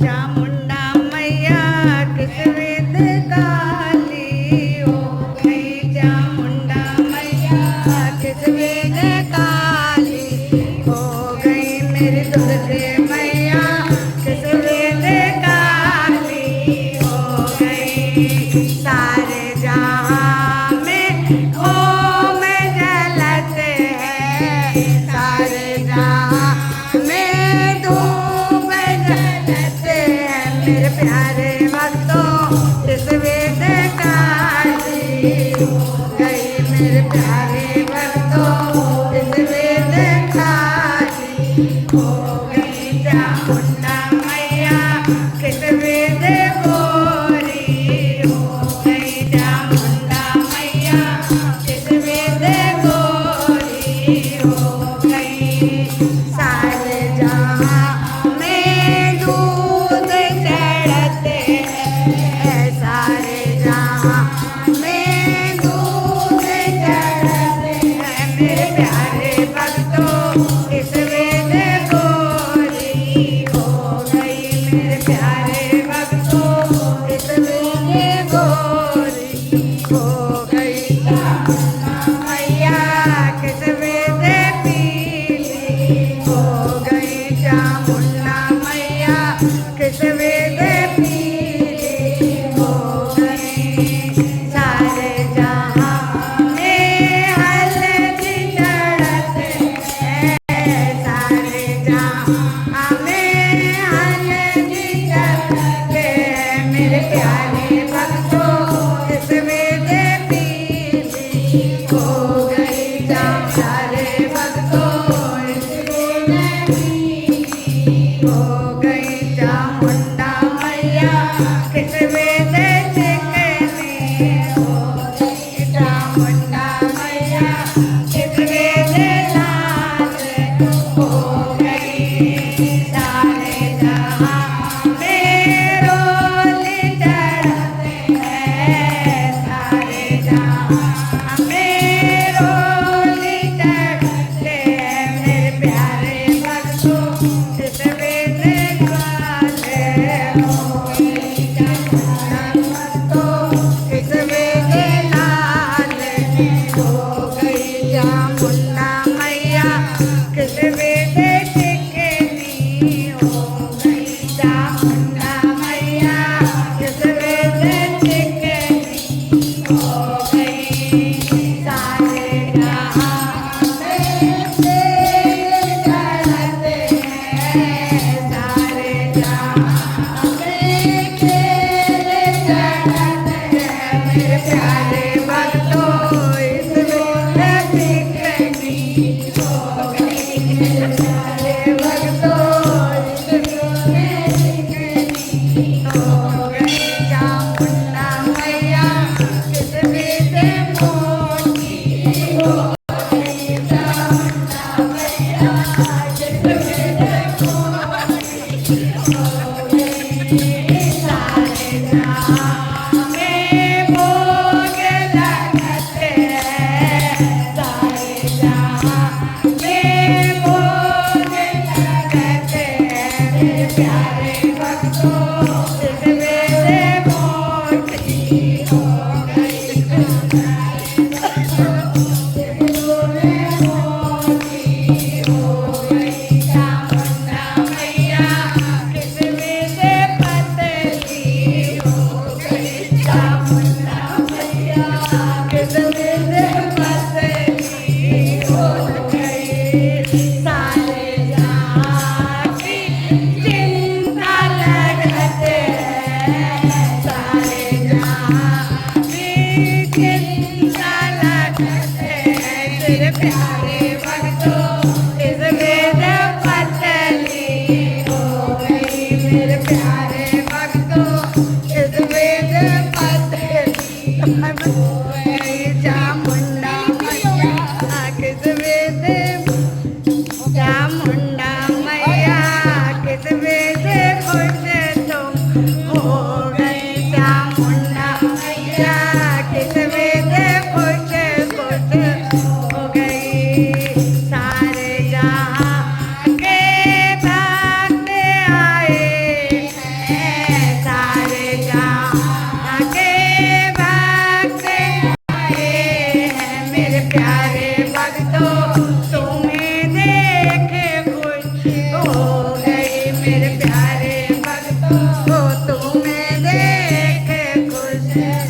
चामुंडा मैया किस वेद काली हो गई। चामुंडा मैया किस वेद काली हो गई। मेरी दुर्गे मैया किस वेद काली हो गई। सारे जहां में ओम जलते हैं। सारे जहां में धूप जलते हैं। मेरे प्यारे भक्तों किस वेद काली हो गई। मेरे प्यारे भक्तों किस वेद काली हो गई। चामुंडा मैया किस वेद गोरी हो गई। चामुंडा मैया किस वेद गोरी हो गई। सारे जहां में दूध चढ़ते हैं। सारे जहां में दूध चढ़ते हैं। मेरे प्यारे भक्तों किस वेद गोरी हो गई। मेरे प्यारे भक्तों किस वेद गोरी हो गई। चामुंडा मैया किस वेद पीली हो गई। चामुंडा मैया किस वेद पीली हो गई। सारे जहां में हल्दी चढ़ते हैं। सारे जहां में हल्दी चढ़ते हैं। मेरे प्यारे भक्तों किस वेद पीली हो गई। प्यारे भक्तों किस वेद पीली हो गई। चामुंडा मैया किस वेद चिकनी हो गई। चामुंडा मैया किस वेद लाल हो गई। सारे जहां में रोली चढ़ते हैं। सारे जहां में रोली चढ़ते हैं। मेरे प्यारे भक्तों किस वेद काले हो गई। चामुंडा भक्तों किस वेद लाल हो गई। चामुंडा मैया किस वेद चिकनी हो गई। चामुंडा मैया किस वेद चिकनी हो गई। सारे जहां में तेल चढ़ते हैं। सारे जहां में तेल चढ़ते हैं। मेरे प्यारे भक्तों इस वेद चिकनी हो गई। मेरे प्यारे भक्तों इस वेद चिकनी हो गई। चामुंडा मैया किस वेद मोटी हो गई। चामुंडा मैया किस वेद मोटी जय